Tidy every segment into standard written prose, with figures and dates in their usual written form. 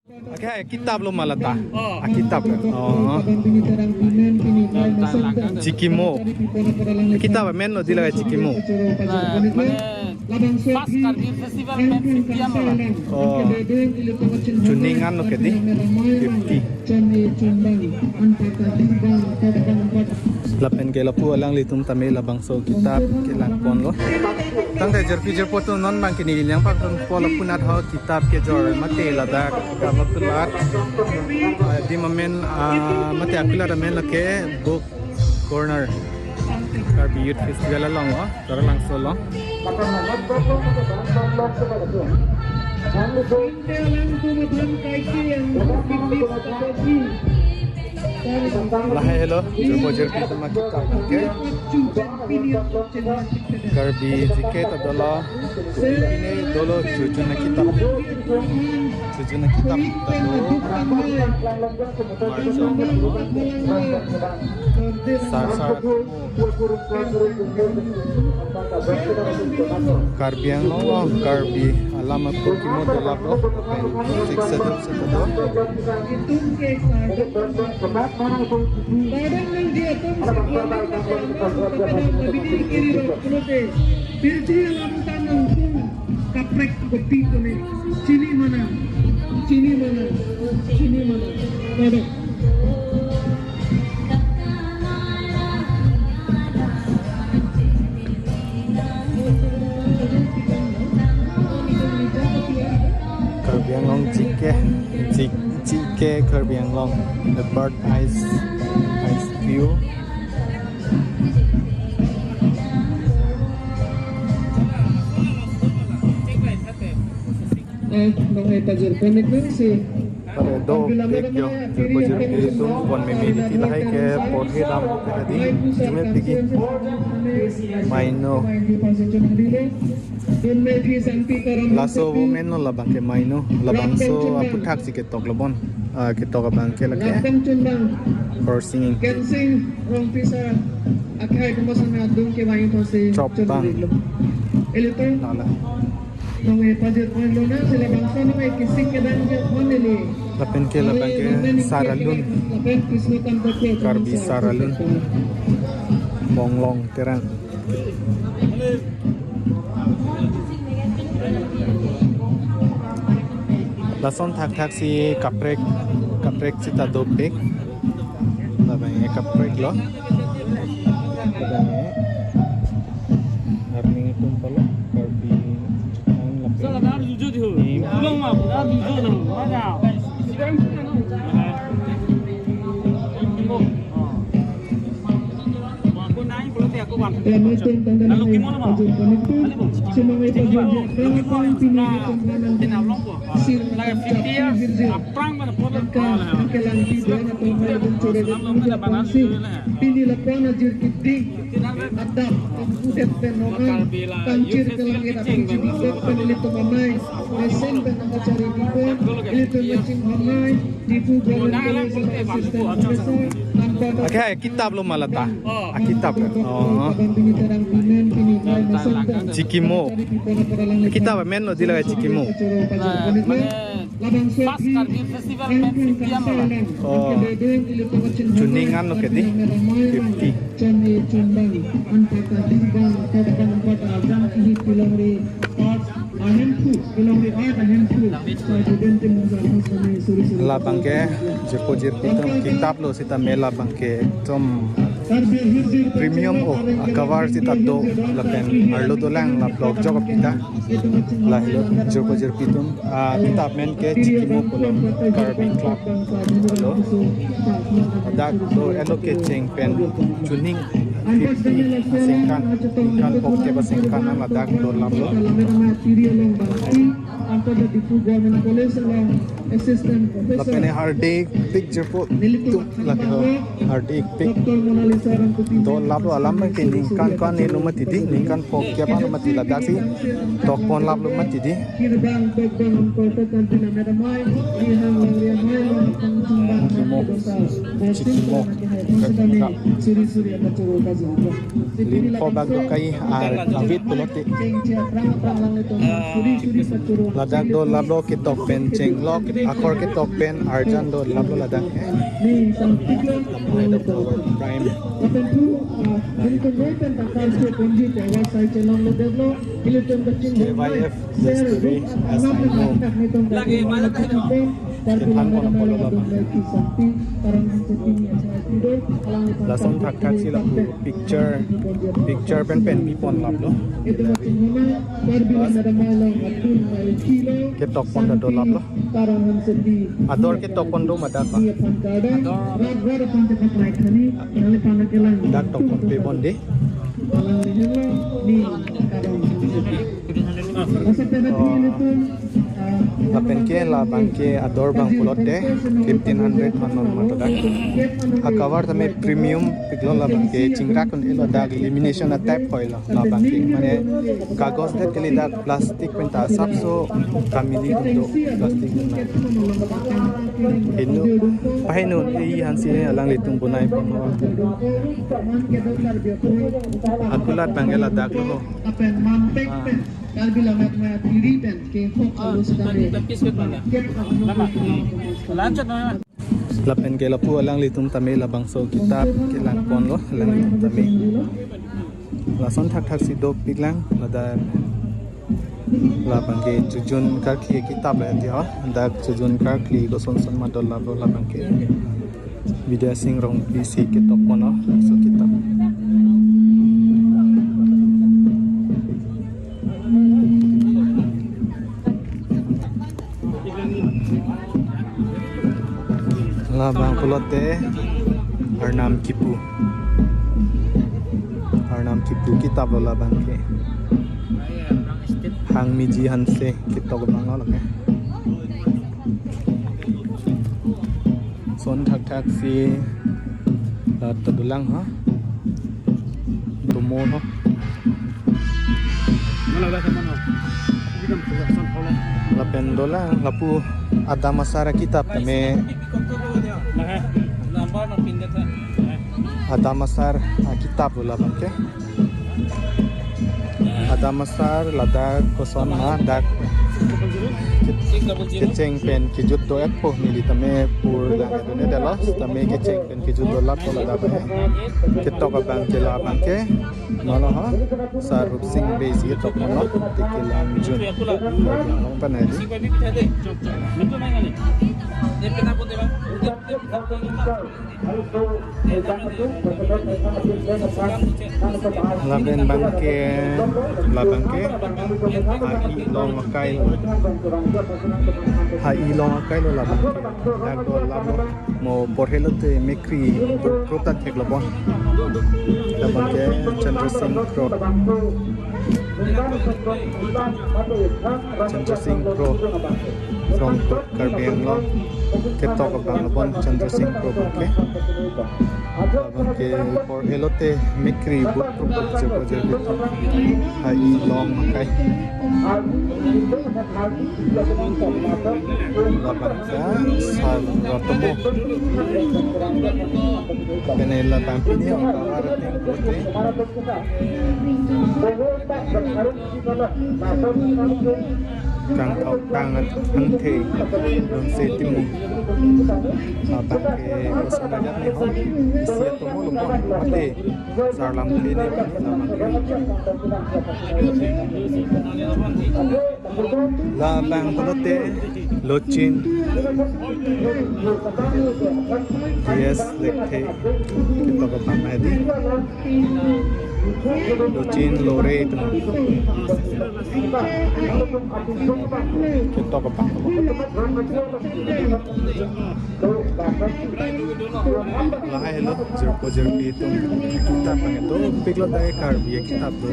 Okay, kitab lo malata. Kitab. Oh. Cikimo. Kitab men lo dilaga Cikimo. Pas Kargil Festival men 50 orang. Oh. Juningan lo kedi 50. Lapen ke lapu alang litum tame labang so kitab ke langpon lo. Tang te jerpi jerpoto non bang kini yang pak ton pola punat ho kitab ke jor mate lada kamulat di momen mate akulat amen lake book corner Karbi Youth Festival along ho tar lang solo Lahai hello, jumbo jerpi sama kita oke. Karbi tiket adalah ini dolo jujuna kitab sar Karbi yang lawa Karbi alamat Pokimo dolap lo 6 kaprek kopi kone cini mana Waduh. Karbi Anglong Cike Karbi Anglong the bird eyes view Nung itajer connect dun si pada do ekyo bojor itu kon memili tilahai ke porhe dam tadi jume pigi maino laso women no labang ke maino labang so aputak si ke tok lobon ke tok abang ke lake for singing Kensing rong pisa akai kumasan na dun ke main to si chop bang elito nala nung itajer connect na sila bangsa nung kisik ke dan je moneli lapen ke saralun Karbi saralun monglong terang lason thak si kaprek sita dopek labang kaprek lo labang arning itu palo Karbi Salah dah jujur tu. Pulang mah, dah jujur tu. Mana? Okay, kitab lo malata. Kitab. Oh. Cikimo. Kitab men lo dilaga Cikimo. Pas Kargil Festival men 50 orang. Oh. Juningan lo kedi 50. Labang ke jerpo kitab lo sita mela bangke tom premium cover sita do lapen arlo do lang la blog job kita la hilo jerpo jerpitum kitab men ke Cikimo kolom Karbi club lo dak do elo ke cheng pen tuning 50 singkan pokke basingkan la dak do lablo lapene hardik big jerpo lakho hardik big do lablo alam ke ningkan kan nelu matidi ningkan pokke pa mati ladasi tokpon lablo matidi Cikimo limpo bago kay avit pulote ladak do lablo kitok pen chenglok akor kitok pen arjan do lablo ladang Ni sang tiklo lamai do power prime Open tu Bintu Nathan takar se punji tewa sai chelong lo deglo Ilitum kacing KYF yesterday as I know Lagi malam kita Depan kono polo labang lason thak thak sila pu picture pen pipon lablo ketok pon do lablo ador ketok pon do madaka dak tok pon pe bonde Lapen ke la bangke ador bang pulote 1500 manon matodak akawar tame premium piglo la bangke chingra kun elo dag elimination attack hoila la bangke mane kagos det keli dag plastic penta sapso kamili do plastic na inu pahinun ei hansi alang litung bunai pono akulat bangela dag lo Kalbila mat diri pen ke fok alus dare. Lapen ke lapu alang litum tame labang so kitab ke lang pon lo alang litum tame lason thak thak si do piglang lada labang ke jujun kar ki kitab la dia dak jujun kar ki go son son ma do labang ke video sing rong pc ke tok pono so kitab labang pulote Arnam Kipu kitab lo labang ke hang miji hanse kitab bang lo ke son thak thak si tadulang ha tumo no lapen dola lapu ada masara kitab tame ada masar kitab lo labang ke ada masar lada koson ma dak keceng pen kijut do ekpo mili tame pur lang edune delos tame keceng pen kijut do lap lada ba kitok bang ke labang ke malo ha sarup sing besi tok mono tikilang jun ngong panadi labeng bangke hai long akai lo labang dak do labo mo porhelo te mekri prota thek labon labang ke Chandra Singh Pro from Karbiang lo ketok bang labon Chandra Singh Pro ke labang ke porhelo te mekri but pro jogo hai long akai labang ka sal rotomo penela tampini o kawarate putre kang thau tangan hangthe don se timu labang ke kosana ni ho sia tomo lo ate sarlam le ne labang polote lochin yes lekhe kitok bang adi lochin lore kitok bang lah hello jerpo jerpi tum kita pang itu piglo dai karbi kitab do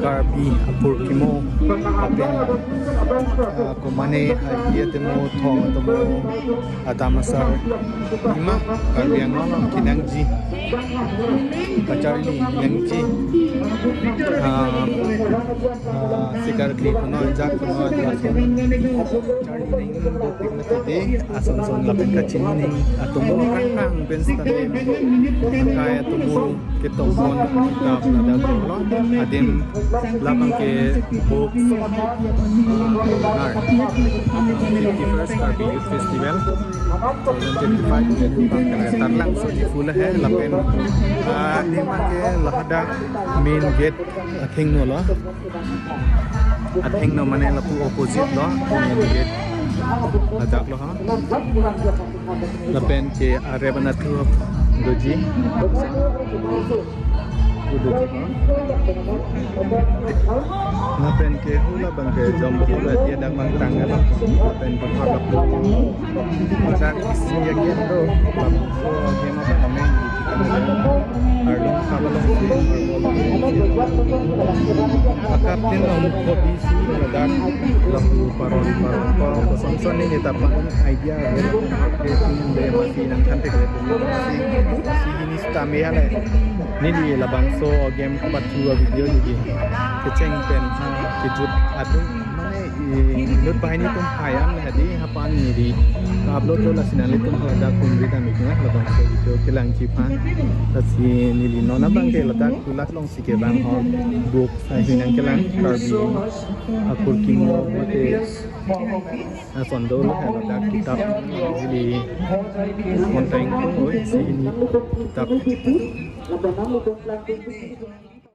karbi apur kimo apen ko mane ye temo tho tomo adamasar ima karbiang no kinangji kacari nangji sikar kli no jak no cari ning do pigna te study ason-son lapit kacin ini atau mau rang ben study kaya tumul kita pun kita nada bro adim labang ke book nar 51st Karbi Youth Festival 2025 tarlang so di full hai lapen lima ke lahada main gate thing no lo athing no mane lapu opposite lo main gate ajak lo ha lapen ke arebana thu doji lapen ke hula bangke jom hula dia dak mangtang lo lapen ke harap lo ajak isi ya gitu so game apa namanya Arlong kabalong akapten lo kondisi dan lalu paron kosong ni kita pun idea creating de masih nang kantek si ini stamina le ni di labang so game kepat dua video jadi keceng pen kejut atau lut bahini tum ayam hadi hapan ni di upload to la sinali tum ada kumri kami kena labang so video kelang cipan si ni di nona bang ke letak kulat long sikit bang hor book saya hinang kelang Karbi akur kimo mate sondo lo letak kitab jadi monteng si ini kitab